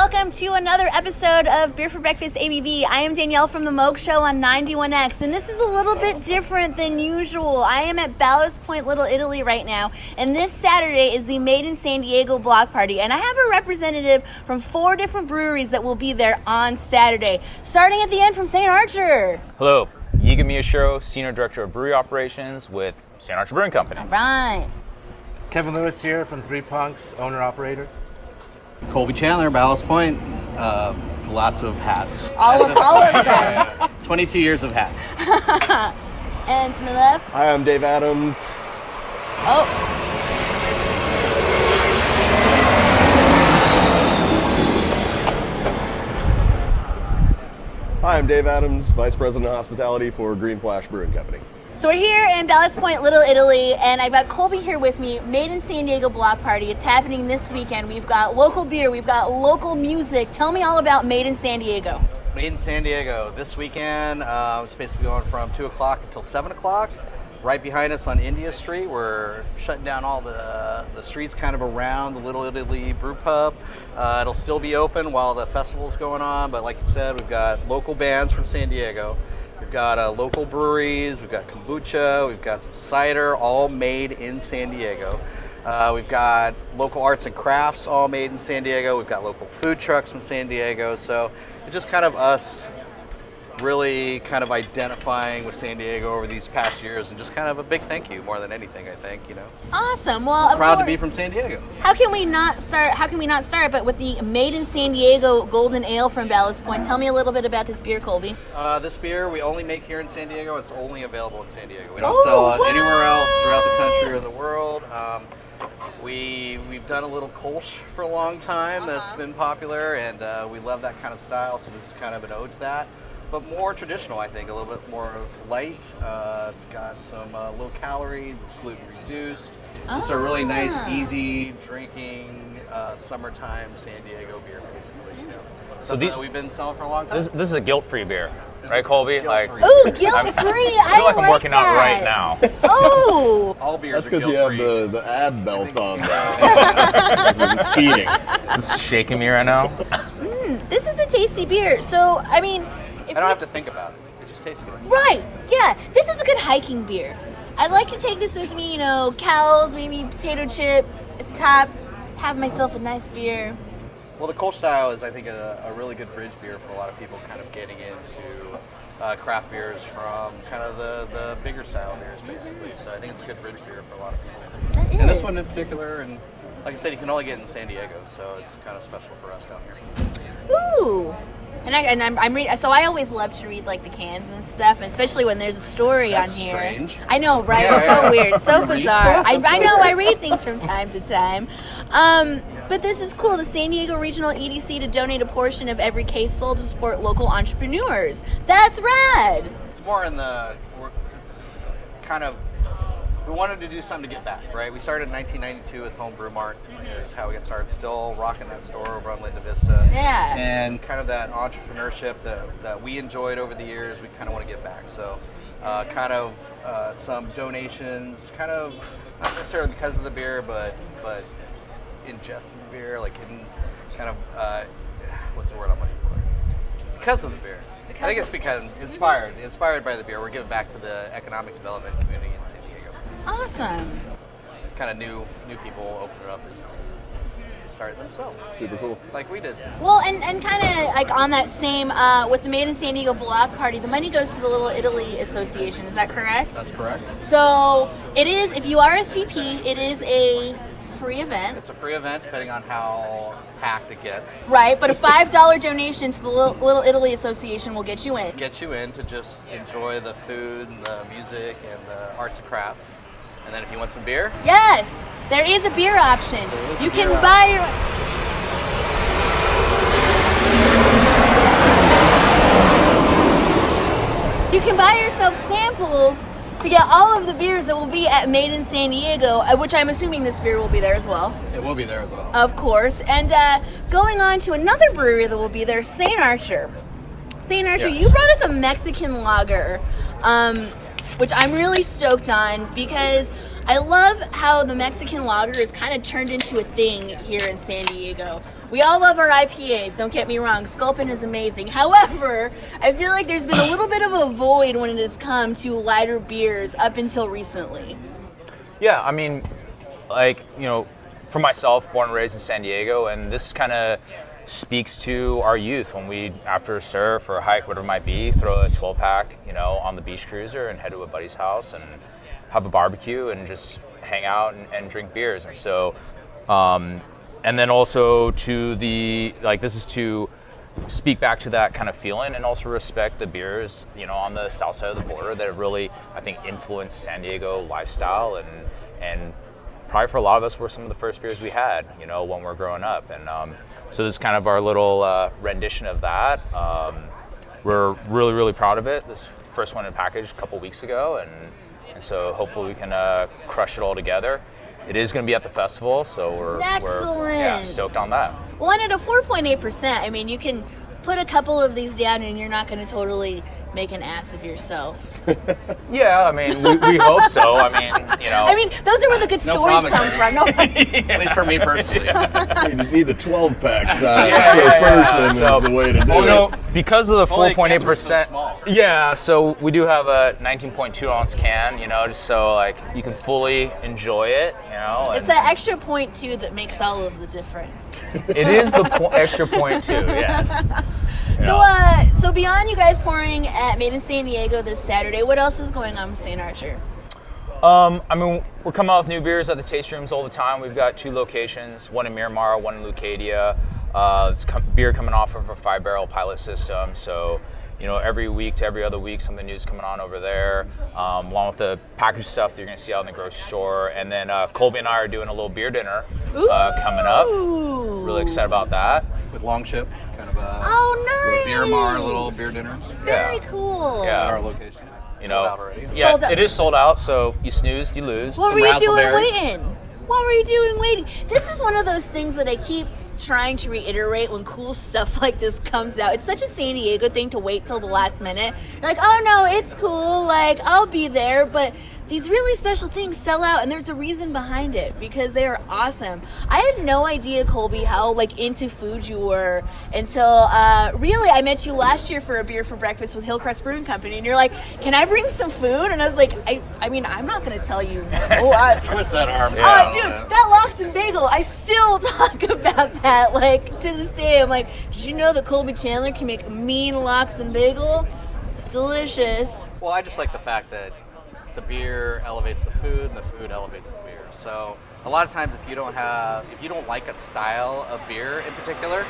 welcome to another episode of Beer for Breakfast ABV. I am Danielle from The Moog Show on 91X, and this is a little bit different than usual. I am at Ballast Point, Little Italy right now, and this Saturday is the Made in San Diego block party, and I have a representative from 4 different breweries that will be there on Saturday. Starting at the end from Saint Archer. Hello, Yiga Miyashiro, Senior Director of Brewery Operations with Saint Archer Brewing Company. All right. Kevin Lewis here from Th3e Punks, owner-operator. Colby Chandler, Ballast Point, lots of hats. All of them. 22 years of hats. And to my left. Hi, I'm Dave Adams. Oh. Hi, I'm Dave Adams, Vice President of Hospitality for Green Flash Brewing Company. So we're here in Ballast Point, Little Italy, and I've got Colby here with me, Made in San Diego block party. It's happening this weekend. We've got local beer, we've got local music. Tell me all about Made in San Diego. Made in San Diego this weekend. It's basically going from 2 o'clock until 7 o'clock. Right behind us on India Street, we're shutting down all the streets kind of around the Little Italy Brew Pub. It'll still be open while the festival's going on, but like you said, we've got local bands from San Diego. We've got local breweries, we've got kombucha, we've got some cider, all made in San Diego. We've got local arts and crafts, all made in San Diego. We've got local food trucks from San Diego. So it's just kind of us really kind of identifying with San Diego over these past years, and just kind of a big thank you more than anything, I think, you know. Awesome. Well, Proud to be from San Diego. How can we not start but with the Made in San Diego Golden Ale from Ballast Point? Tell me a little bit about this beer, Colby. This beer we only make here in San Diego. It's only available in San Diego. We don't sell it anywhere else throughout the country or the world. We've done a little Kolsch for a long time that's been popular, and we love that kind of style, so this is kind of an ode to that. But more traditional, I think, a little bit more light. It's got some low calories, it's gluten reduced. Just a really nice, easy drinking, summertime San Diego beer, basically. You know. Something that we've been selling for a long time. This is a guilt-free beer, right, Colby? Ooh, guilt-free! I feel like I'm working out right now. Oh! All beers That's are because you guilt-free. have the ab belt on there. It's cheating. This is shaking me right now. This is a tasty beer. So, I mean... I don't have to think about it. It just tastes good. Right, yeah. This is a good hiking beer. I'd like to take this with me, cows, maybe potato chip at the top, have myself a nice beer. Well, the Kolsch style is, I think, a really good bridge beer for a lot of people kind of getting into craft beers from kind of the bigger style beers, basically. So I think it's a good bridge beer for a lot of people. That is. And this one in particular, and like I said, you can only get it in San Diego, so it's kind of special for us down here. Ooh. And I'm reading, so I always love to read like the cans and stuff, and especially when there's a story That's on here. strange. I know, right? It's so weird, it's so bizarre. I know, I read things from time to time. But this is cool. The San Diego Regional EDC to donate a portion of every case sold to support local entrepreneurs. That's rad. It's more in we wanted to do something to get back, right? We started in 1992 with Home Brew Mart. Is how we got started. Still rocking that store over on Linda Vista. Yeah. And kind of that entrepreneurship that we enjoyed over the years, we kind of want to get back. So some donations, kind of not necessarily because of the beer, but ingesting the beer, like in kind of, what's the word I'm looking for? Because of the beer. I think it's because inspired by the beer. We're giving back to the economic development community in San Diego. Awesome. Kind of new people opening up businesses, start themselves. Super cool. Like we did. Well, and kind of like on that same, with the Made in San Diego block party, the money goes to the Little Italy Association. Is that correct? That's correct. So it is, if you RSVP, it is a free event. It's a free event depending on how packed it gets. Right, but a $5 donation to the Little Italy Association will get you in. Get you in to just enjoy the food and the music and the arts and crafts. And then if you want some beer? Yes, there is a beer option. You can buy your... You can buy yourself samples to get all of the beers that will be at Made in San Diego, which I'm assuming this beer will be there as well. It will be there as well. Of course. And going on to another brewery that will be there, Saint Archer. Saint Archer, Yes. you brought us a Mexican lager, which I'm really stoked on because I love how the Mexican lager is kind of turned into a thing here in San Diego. We all love our IPAs, don't get me wrong. Sculpin is amazing. However, I feel like there's been a little bit of a void when it has come to lighter beers up until recently. Yeah, I mean, like, you know, for myself, born and raised in San Diego, and this kind of speaks to our youth when we, after a surf or a hike, whatever it might be, throw a 12-pack, you know, on the beach cruiser and head to a buddy's house and have a barbecue and just hang out and drink beers. And so, and then also to the, like, this is to speak back to that kind of feeling and also respect the beers, you know, on the south side of the border that have really, I think, influenced San Diego lifestyle and probably for a lot of us were some of the first beers we had, you know, when we were growing up. And so this is kind of our little rendition of that. We're really, really proud of it. This first one in package a couple weeks ago, and so hopefully we can crush it all together. It is going to be at the festival, so we're stoked on that. Well, and at a 4.8%, I mean, you can put a couple of these down and you're not going to totally make an ass of yourself. Yeah, I mean, we hope so. I mean, you know. I mean, those are where the good stories come from. No, At least for me personally. You need the 12-pack size per person is the way to do it. Because of the Only cans were 4.8%. so small. Yeah, so we do have a 19.2 ounce can, you know, just so like you can fully enjoy it, you know. it's that extra 0.2 that makes all of the difference. It is the extra 0.2, yes. You So, know. so beyond you guys pouring at Made in San Diego this Saturday, what else is going on with Saint Archer? I mean, we're coming out with new beers at the taste rooms all the time. We've got 2 locations, one in Miramar, one in Leucadia. It's beer coming off of a 5-barrel pilot system. So, you know, every week to every other week, something new is coming on over there, along with the packaged stuff that you're going to see out in the grocery store. And then Colby and I are doing a little beer dinner coming up. Really excited about that. With Longship, kind of a Oh, nice! Miramar little beer dinner Very Yeah. cool. Yeah. at our location. You Sold know, out already. yeah, Sold out. it is sold out. So you snooze, you lose. What Some were you doing raspberries. waiting? What were you doing waiting? This is one of those things that I keep trying to reiterate when cool stuff like this comes out. It's such a San Diego thing to wait till the last minute. You're like, oh no, it's cool, like I'll be there, but these really special things sell out and there's a reason behind it because they are awesome. I had no idea, Colby, how like into food you were until really I met you last year for a beer for breakfast with Hillcrest Brewing Company and you're like, can I bring some food? And I was like, I mean, I'm not gonna tell you no. Twist that arm. Oh, dude, that lox and bagel, I still talk about that, like, to this day. I'm like, did you know that Colby Chandler can make a mean lox and bagel? It's delicious. Well, I just like the fact that the beer elevates the food, and the food elevates the beer. So a lot of times, if you don't like a style of beer in particular,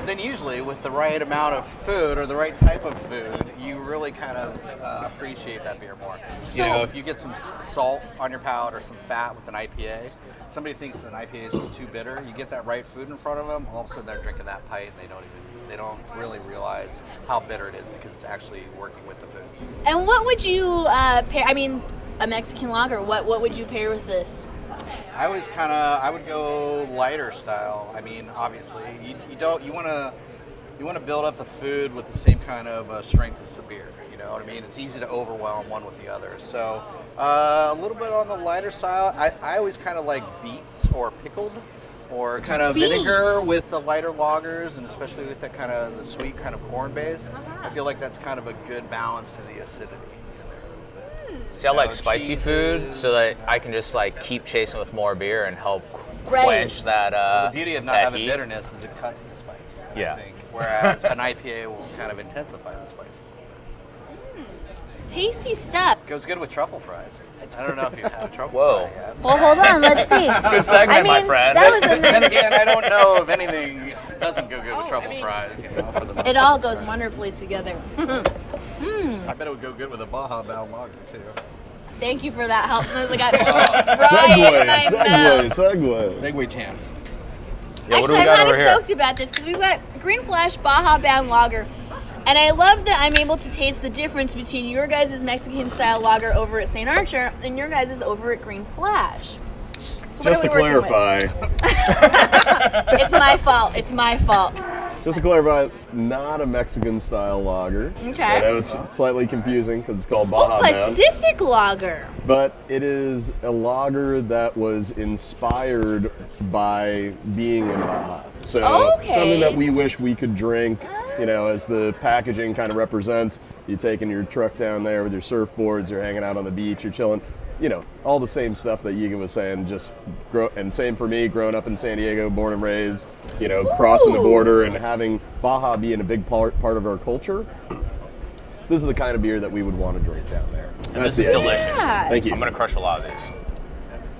then usually with the right amount of food or the right type of food, you really kind of appreciate that beer more. So- You know, if you get some salt on your palate or some fat with an IPA, somebody thinks an IPA is just too bitter. You get that right food in front of them, all of a sudden they're drinking that pint and they don't really realize how bitter it is because it's actually working with the food. And what would you pair, I mean, a Mexican lager, what would you pair with this? I would go lighter style. I mean, obviously, you want to build up the food with the same kind of strength as the beer. You know what I mean? It's easy to overwhelm one with the other. So a little bit on the lighter side. I always kind of like beets or pickled, or kind of Beets. vinegar with the lighter lagers, and especially with that kind of the sweet kind of corn base. I feel like that's kind of a good balance to the acidity. See, I like know, spicy food cheeses. so that I can just like keep chasing with more beer and help Right. quench that. The beauty of not that having heat. bitterness is it cuts the spice. Yeah. I think. Whereas an IPA will kind of intensify the spice. Tasty stuff. Goes good with truffle fries. I don't know if you've had a truffle Whoa. fry yet. Well, hold on, let's see. Good segment, I mean, my friend. that was Then again, I don't know if anything doesn't go good with truffle fries. You know, for the most It all goes wonderfully together. I bet it would go good with a Baja Bound lager too. Thank you for that help. As I got right in my mouth. Segue. Segway champ. Yeah, what do Actually, we I'm got kind over of here? stoked about this because we've got Green Flash Baja Bound Lager. And I love that I'm able to taste the difference between your guys' Mexican style lager over at Saint Archer and your guys' over at Green Flash. So what Just are to we working with? clarify, It's my fault. It's my fault. Just to clarify, not a Mexican-style lager. Okay. I know it's slightly confusing because it's called Baja Bound. Pacific lager. But it is a lager that was inspired by being in Baja. So Okay. something that we wish we could drink, as the packaging kind of represents. You're taking your truck down there with your surfboards, you're hanging out on the beach, you're chilling. All the same stuff that Yiga was saying, and same for me, growing up in San Diego, born and raised, crossing the border and having Baja being a big part of our culture. This is the kind of beer that we would want to drink down there. And this is delicious. Yeah. Thank you. I'm going to crush a lot of these.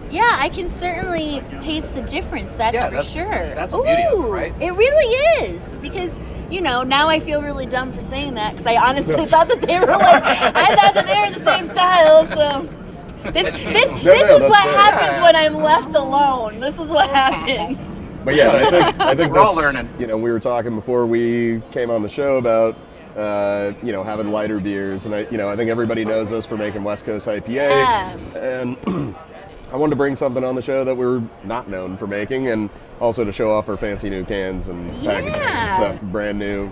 Yeah, I can certainly taste the difference, that's for sure. That's the beauty of it, right? It really is, because, now I feel really dumb for saying that, because I honestly thought that they were I thought that they were the same style, so... This is what happens when I'm left alone. This is what happens. But yeah, I think We're all that's, learning. we were talking before we came on the show about, having lighter beers. And I think everybody knows us for making West Coast IPA. Yeah. And I wanted to bring something on the show that we're not known for making, and also to show off our fancy new cans and packaging and stuff, brand new.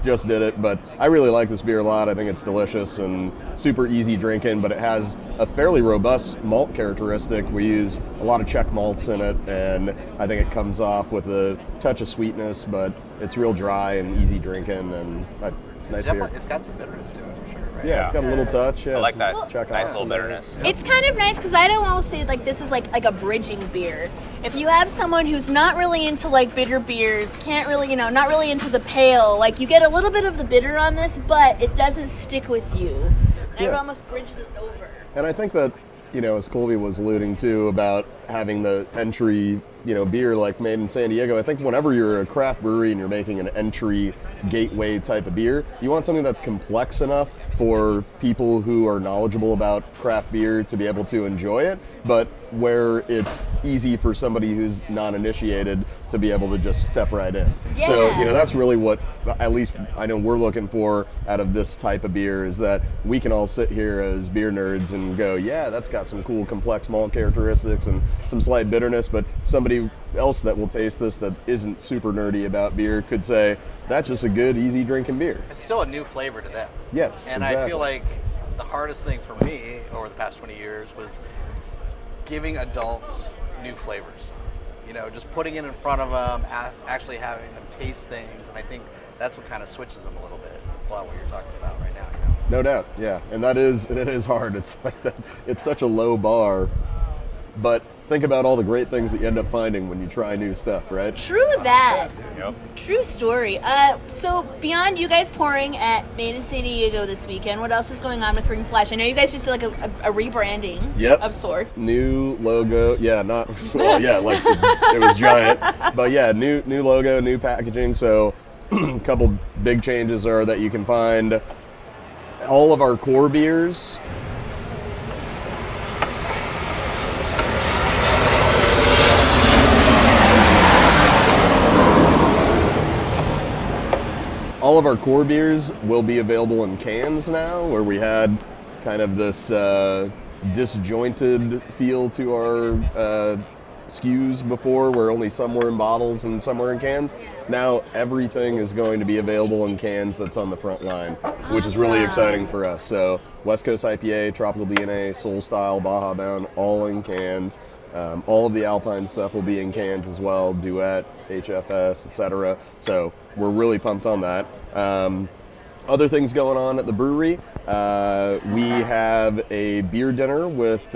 Just did it, but I really like this beer a lot. I think it's delicious and super easy drinking, but it has a fairly robust malt characteristic. We use a lot of Czech malts in it, and I think it comes off with a touch of sweetness, but it's real dry and easy drinking, and nice beer. It's got some bitterness to it, for sure, right? Yeah, it's got a little touch. Yeah, I like some that Czech nice hops little in there. bitterness. It's kind of nice because I don't want to say this is like a bridging beer. If you have someone who's not really into bitter beers, can't really, not really into the pale, you get a little bit of the bitter on this, but it doesn't stick with you. And I would almost bridge this over. And I think that, as Colby was alluding to about having the entry, beer made in San Diego, I think whenever you're a craft brewery and you're making an entry gateway type of beer, you want something that's complex enough for people who are knowledgeable about craft beer to be able to enjoy it, but where it's easy for somebody who's non-initiated to be able to just step right in. Yeah. So, that's really what, at least I know we're looking for out of this type of beer, is that we can all sit here as beer nerds and go, yeah, that's got some cool complex malt characteristics and some slight bitterness, but somebody else that will taste this that isn't super nerdy about beer could say, that's just a good, easy drinking beer. It's still a new flavor to them. Yes, And exactly. I feel like the hardest thing for me over the past 20 years was giving adults new flavors. Just putting it in front of them, actually having them taste things, and I think that's what kind of switches them a little bit. It's a lot of what you're talking about right now. No doubt, yeah. And it is hard. It's like that. It's such a low bar, but think about all the great things that you end up finding when you try new stuff, right? True that. Yep. True story. So beyond you guys pouring at Made in San Diego this weekend, what else is going on with Ring Flash? I know you guys just did a rebranding of sorts. New logo. Yeah, not well. Yeah, it was giant, but yeah, new logo, new packaging. So a couple big changes are that you can find all of our core beers. All of our core beers will be available in cans now, where we had kind of this disjointed feel to our SKUs before, where only some were in bottles and some were in cans. Now everything is going to be available in cans that's on the front line, which is really exciting for us. So West Coast IPA, Tropical DNA, Soul Style, Baja Bound, all in cans. All of the Alpine stuff will be in cans as well, Duet, HFS, etc. So we're really pumped on that. Other things going on at the brewery, we have a beer dinner with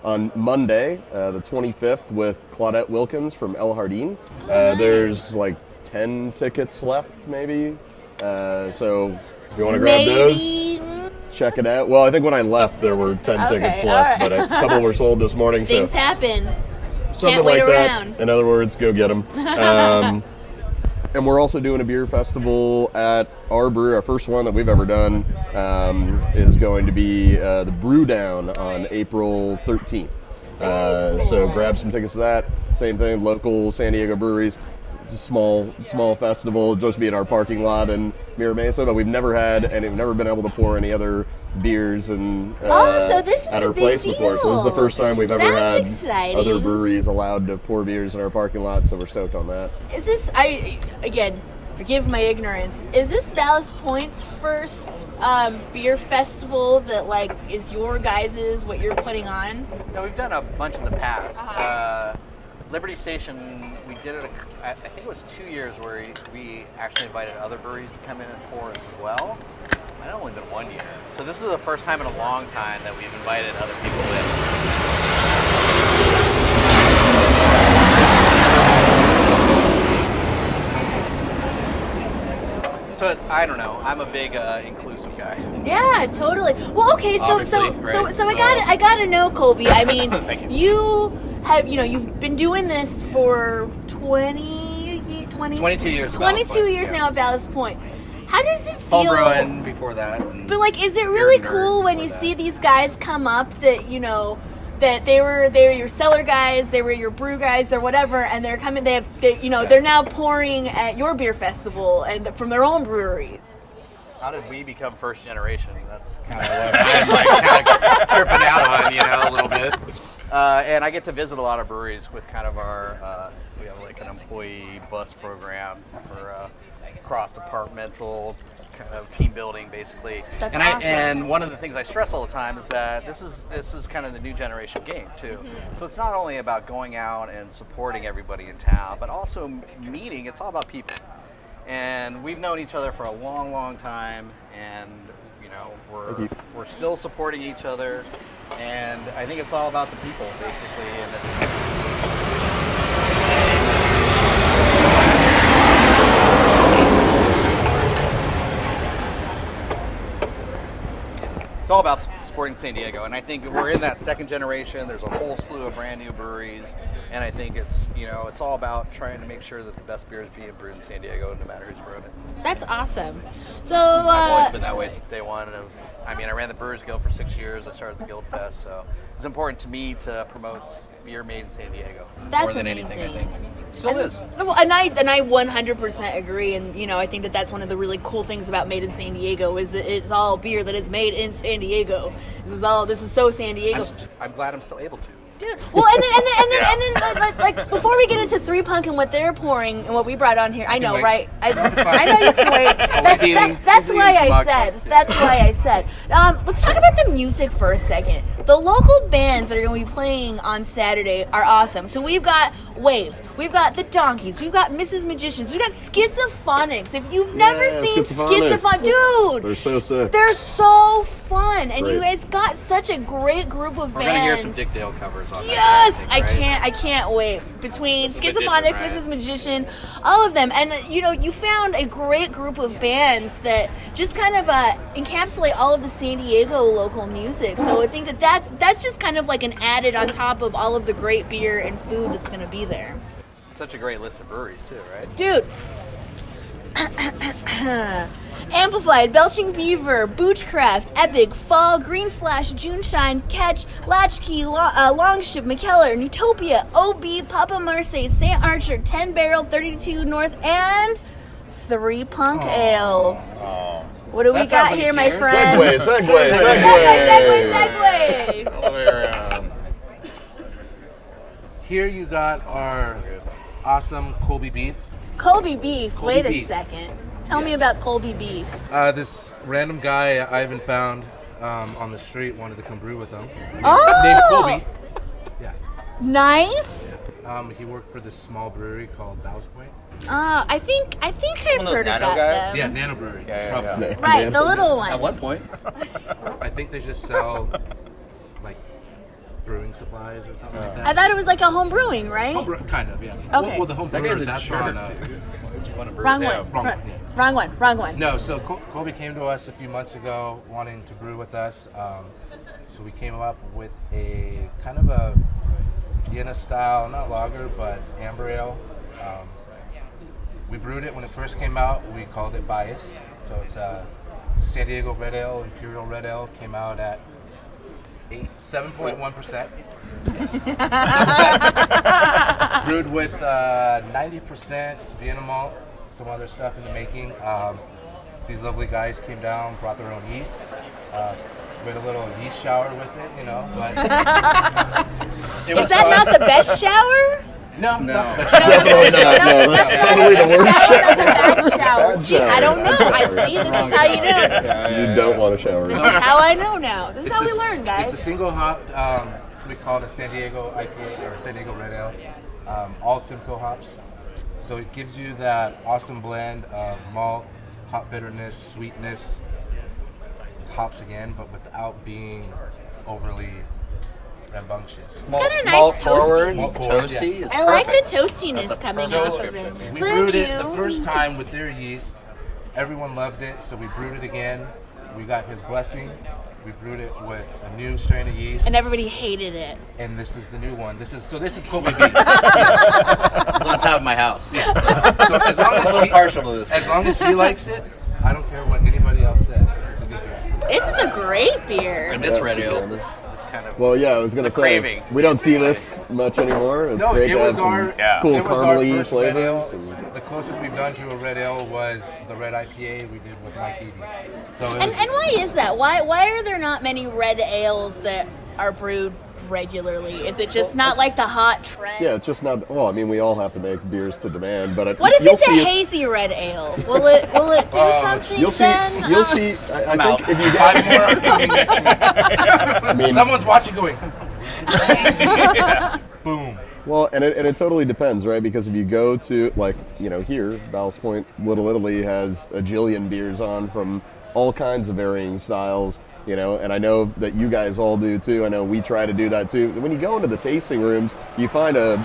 on Monday, the 25th, with Claudette Wilkins from El Jardín. There's 10 tickets left, maybe. So if you want to grab those, check it out. Well, I think when I left, there were 10 tickets left, but a couple were sold this morning. Things so happen. something Can't wait like that. around. In other words, go get them. And we're also doing a beer festival at our brewery. Our first one that we've ever done is going to be the Brew Down on April 13th. So grab some tickets to that. Same thing, local San Diego breweries. Just small festival, just be in our parking lot in Mira Mesa, but we've never been able to pour any other beers and so this is at a our big place before. So this is the deal. first time we've ever That's had exciting. other breweries allowed to pour beers in our parking lot. So we're stoked on that. Is this, again, forgive my ignorance, is this Ballast Point's first beer festival that, like, is your guys's, what you're putting on? No, we've done a bunch in the past. Uh-huh. Liberty Station, we did it, I think it was 2 years where we actually invited other breweries to come in and pour as well. Might have only been 1 year. So this is the first time in a long time that we've invited other people in. So I don't know. I'm a big inclusive guy. Yeah, totally. Well, okay, so Obviously, right? I gotta know, Colby. I mean, Thank you. you have, you've been doing this for 22 years. 22 years now at Ballast Point. How does it feel? Homebrewing before that. And But like, is it really beer nerd cool when you before see that. these guys come up that that they were your cellar guys, they were your brew guys, or whatever, and they're coming. They're now pouring at your beer festival and from their own breweries. How did we become first generation? That's kind of what I'm like kind of tripping out on, a little bit. And I get to visit a lot of breweries with kind of our, we have like an employee bus program for cross-departmental kind of team building, basically. That's and awesome. and one of the things I stress all the time is that this is kind of the new generation game too. Mm-hmm. So it's not only about going out and supporting everybody in town, but also meeting. It's all about people. And we've known each other for a long, long time, and we're still supporting each other. And I think it's all about the people, basically, and it's all about supporting San Diego. And I think we're in that second generation. There's a whole slew of brand new breweries, and I think it's it's all about trying to make sure that the best beer is being brewed in San Diego, no matter who's brewing it. That's awesome. So I've always been that way since day one. I ran the Brewers Guild for 6 years. I started the Guild Fest, so it's important to me to promote beer made in San Diego That's more than anything. I amazing. think still is. Well, and I 100% agree, and I think that's one of the really cool things about Made in San Diego is that it's all beer that is made in San Diego. This is so San Diego. I'm glad I'm still able to. Dude. Well, and then, like, before we get into Th3e Punk and what they're pouring and what we brought on here, I know, wait. right? I know you can wait. That's why I said. That's why I said. Let's talk about the music for a second. The local bands that are going to be playing on Saturday are awesome. So we've got Waves, we've got the Donkeys, we've got Mrs. Magicians, we've got Schizophonics. If you've never seen Schizophonics, dude, They're so sick. they're so fun, and you Great. guys got such a great group of We're bands. gonna hear some Dick Dale covers on Yes, that. I think, I can't wait. Between Mrs. Schizophonics, Magician, right? Mrs. Magician, all of them, and you found a great group of bands that just kind of encapsulate all of the San Diego local music. So I think that's just kind of like an added on top of all of the great beer and food that's going to be there. Such a great list of breweries too, right? Dude. Amplified, Belching Beaver, Boochcraft, Epic, Fall, Green Flash, Juneshine, Catch, Latchkey, Longship, McKellar, Utopia, OB, Papa Marseille, Saint Archer, 10 Barrel, 32 North, and Th3e Punk Ales. What do we That got sounds like here, a my cheers. friends? Segue. Here you got our awesome Colby beef. Colby Beef. Colby Wait a Beef. second. Tell me about Colby Beef. This random guy Ivan found on the street wanted to come brew with him. Oh! Named Colby. Yeah. Nice. He worked for this small brewery called Ballast Point. I think I've of those heard nano about guys? them. Yeah, Nano Brewery. Probably. Right, the little ones. At one point, I think they just sell like brewing supplies or something like that. I thought it was like a home brewing, right? Kind of, yeah. Okay. Well, the home that brewer, guy's a that's jerk, on. dude. Why'd you want to brew Wrong with one. him? wrong one, yeah. Wrong one. No, so Colby came to us a few months ago wanting to brew with us. So we came up with a kind of a Vienna style, not lager, but amber ale. We brewed it when it first came out. We called it Bias. So it's a San Diego Red Ale, Imperial Red Ale. Came out at 7.1%. Brewed with 90% Vienna malt, some other stuff in the making. These lovely guys came down, brought their own yeast. with a little yeast shower with it, you know. But it Is that not the best shower? No. Definitely not. No, that's totally the worst That's a shower. bad shower. Bad See, I don't know. I see. This is how you know. You don't want to shower. This is how I know now. This is how we learn, It's a guys. single hopped. We call it a San Diego IPA or San Diego Red Ale. All Simcoe hops. So it gives you that awesome blend of malt, hop bitterness, sweetness, hops again, but without being overly rambunctious. It's got a nice malt toasty. forward, Malt forward, toasty. yeah. Is I like the perfect. toastiness That's a coming perfect off of it. description. We Thank brewed you. it the first time with their yeast. Everyone loved it, so we brewed it again. We got his blessing. We brewed it with a new strain of yeast, And everybody hated it. and this is the new one. This is Kobe beef. It's on top of my house. So as long I'm a as little he, partial to this. as long as he likes it, I don't care what anybody else says. It's a good beer. This is a great beer. And this Yeah, red ale super is kind of. Well, yeah, I was gonna It's a say craving. we don't see this much anymore. It's No, great it to have was some our Yeah. cool it was our caramely first red ale. flavors. And The closest we've done to a red ale was the red IPA we did with Mike Beebe. So it And was, why is that? Why are there not many red ales that are brewed regularly? Is it just not like the hot trend? yeah, it's just not. Well, I mean, we all have to make beers to demand, but What if you'll it's a see it. hazy red ale? Will it do something You'll see. then? You'll see. I out. think if you five get. more coming next week. I mean, Someone's watching going, boom. well, and it totally depends, right? Because if you go to here, Ballast Point Little Italy has a jillion beers on from all kinds of varying styles. And I know that you guys all do too. I know we try to do that too. When you go into the tasting rooms, you find a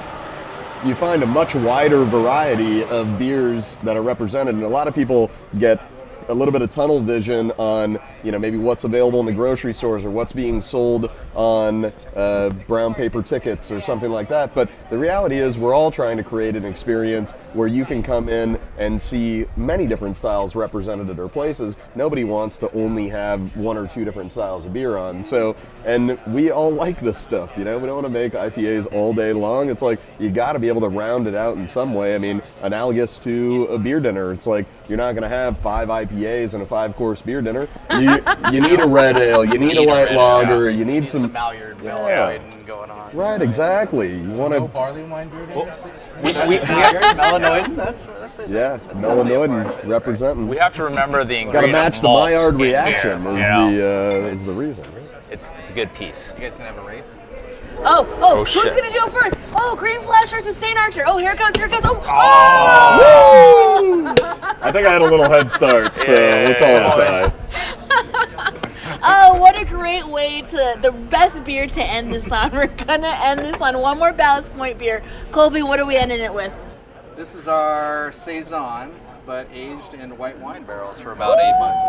much wider variety of beers that are represented, and a lot of people get a little bit of tunnel vision on maybe what's available in the grocery stores or what's being sold on brown paper tickets or something like that. But the reality is we're all trying to create an experience where you can come in and see many different styles represented at our places. Nobody wants to only have one or two different styles of beer on. So, and we all like this stuff, we don't want to make IPAs all day long. It's like you got to be able to round it out in some way. I mean, analogous to a beer dinner, it's like you're not going to have 5 IPAs and a 5-course beer dinner. You need a red ale, you need a light lager, you need some. Maillard, melanoid going on. Right, exactly. You want No to, barley wine beer dinner? Melanoid, that's it. yeah, melanoid and representing. We have to remember the ingredient. Got to match the malt Maillard in reaction beer, is the reason. It's a good piece. You guys gonna have a race? Oh, shit. who's gonna do it first? Oh, Green Flash versus Saint Archer. Oh, here it goes. I think I had a little head start, so we'll call it a tie. Oh, what a great way the best beer to end this on. We're gonna end this on one more Ballast Point beer. Colby, what are we ending it with? This is our saison, but aged in white wine barrels for about 8 months.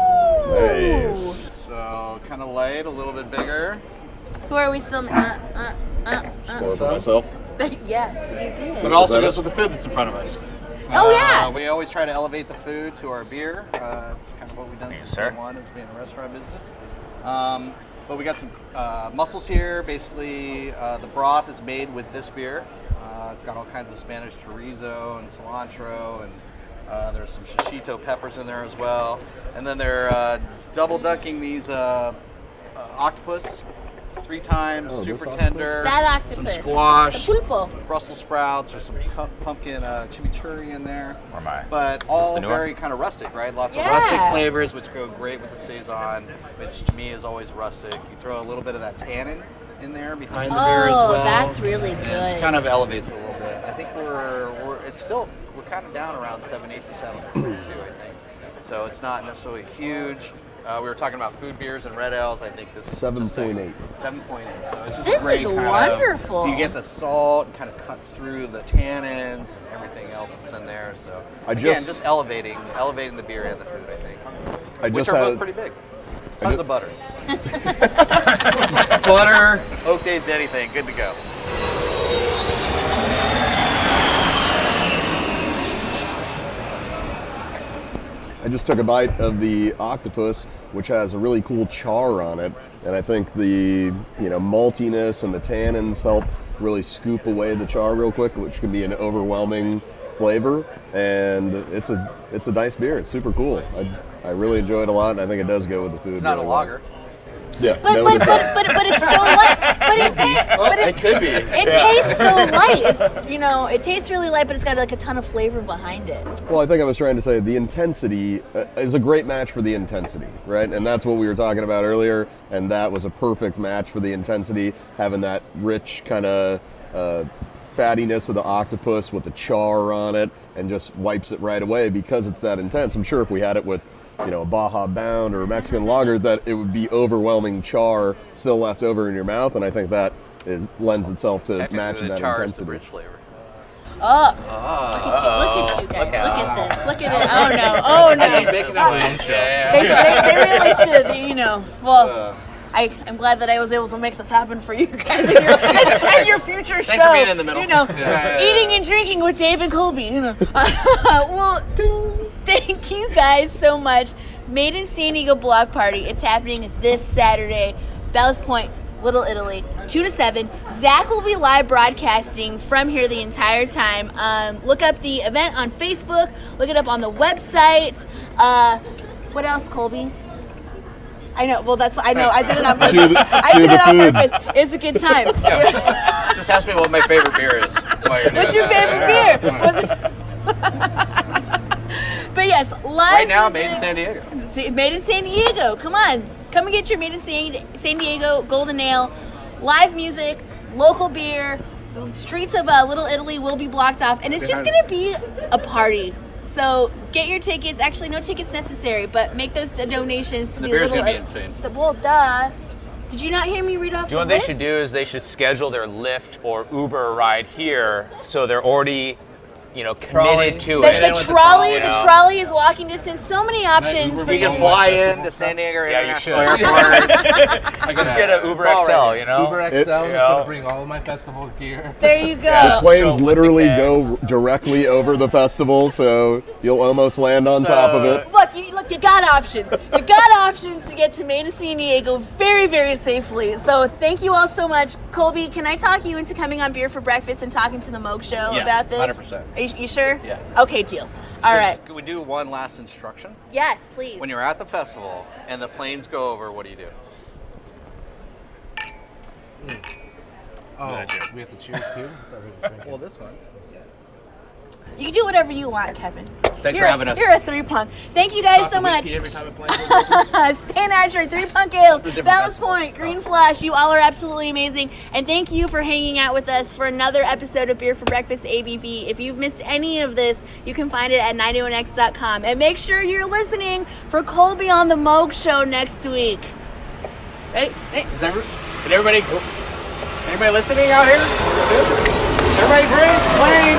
Nice. So kind of light, a little bit bigger. Who are we still? More for myself. Yes, you did. But it also goes with the food that's in front of us. Oh, yeah. We always try to elevate the food to our beer. It's kind of what we've done Thank you, since sir. day one as being a restaurant business. But we got some mussels here. Basically, the broth is made with this beer. It's got all kinds of Spanish chorizo and cilantro, and there's some shishito peppers in there as well. And then they're double dunking these octopus 3 times, super this tender. That octopus. Some squash, The pulpo. Brussels sprouts, there's some pumpkin chimichurri in there. Where am I? But the all new one? very kind of rustic, right? Lots Yeah. of rustic flavors, which go great with the saison, which to me is always rustic. You throw a little bit of that tannin in there behind the beer as well. Oh, that's really and good. it kind of elevates it a little bit. I think we're kind of down around 7.8% too, I think. So it's not necessarily huge. We were talking about food beers and red ales. I think this is 7.8. 7.8. So it's just This a great is kind wonderful. You get the salt, and kind of cuts through the tannins and everything else that's in there. So I again, just- just elevating the beer and the food. I think, I which just are both had pretty big. Tons of butter. Butter, oak aged anything, good to go. I just took a bite of the octopus, which has a really cool char on it, and I think the maltiness and the tannins help really scoop away the char real quick, which can be an overwhelming flavor. And it's a nice beer. It's super cool. I really enjoy it a lot, and I think it does go with the food. It's not a really well. lager. Yeah, but notice that. but it's so light. But it could be. It tastes so light. It tastes really light, but it's got like a ton of flavor behind it. Well, I think I was trying to say the intensity is a great match for the intensity, right? And that's what we were talking about earlier, and that was a perfect match for the intensity, having that rich kind of fattiness of the octopus with the char on it, and just wipes it right away because it's that intense. I'm sure if we had it with a Baja Bound or a Mexican lager, that it would be overwhelming char still left over in your mouth, and I think that lends itself to matching that char is the intensity. bridge flavor. Oh, look at you guys. Look at this. Look at it. Oh no. Making our own show. They really should, Well, I'm glad that I was able to make this happen for you guys and your future show. Thanks for being in the middle. Eating and drinking with Dave and Colby. Well, thank you guys so much. Made in San Diego Block Party. It's happening this Saturday. Ballast Point, Little Italy, 2 to 7. Zach will be live broadcasting from here the entire time. Look up the event on Facebook. Look it up on the website. What else, Colby? I know. Well, I know. I did it on purpose. I did it on purpose. It's a good time. Just ask me what my favorite beer is. What's your favorite beer? But yes, live Right now, music. made in San Diego. Made in San Diego. Come on. Come and get your Made in San Diego Golden Ale. Live music, local beer. The streets of Little Italy will be blocked off. And it's just going to be a party. So get your tickets. Actually, no tickets necessary, but make those donations to The the beer's Little gonna be insane. Well, duh. Did you not hear me read off You know what the they list? should do is they should schedule their Lyft or Uber ride here, so they're already, committed to it. The trolley is walking distance. So many options for We you. can fly into San Diego Yeah, you International should. Airport. Let's get an Uber It's all XL, right. Uber XL is Yeah. going to bring all of my festival gear. There you go. The planes So literally with the go directly over the festival, so you'll almost land on top of it. Look, you got options. You got options to get to Made in San Diego very, very safely. So thank you all so much. Colby, can I talk you into coming on Beer for Breakfast and talking to the Moog Show Yes, about this? 100%. Are you sure? Yeah. Okay, deal. All right. Could we do one last instruction? Yes, please. When you're at the festival and the planes go over, what do you do? Oh, we have to cheers too? Well, this one. You can do whatever you want, Kevin. Thanks for having us. You're a 3 Punk. Thank you guys so much. Every time it plays. Saint Archer, 3 Punk Ales, Ballast Point, Green Flash. You all are absolutely amazing. And thank you for hanging out with us for another episode of Beer for Breakfast ABV. If you've missed any of this, you can find it at 91x.com. And make sure you're listening for Colby on the Moog Show next week. Ready? Can everybody listening out here? Everybody breathe, plane,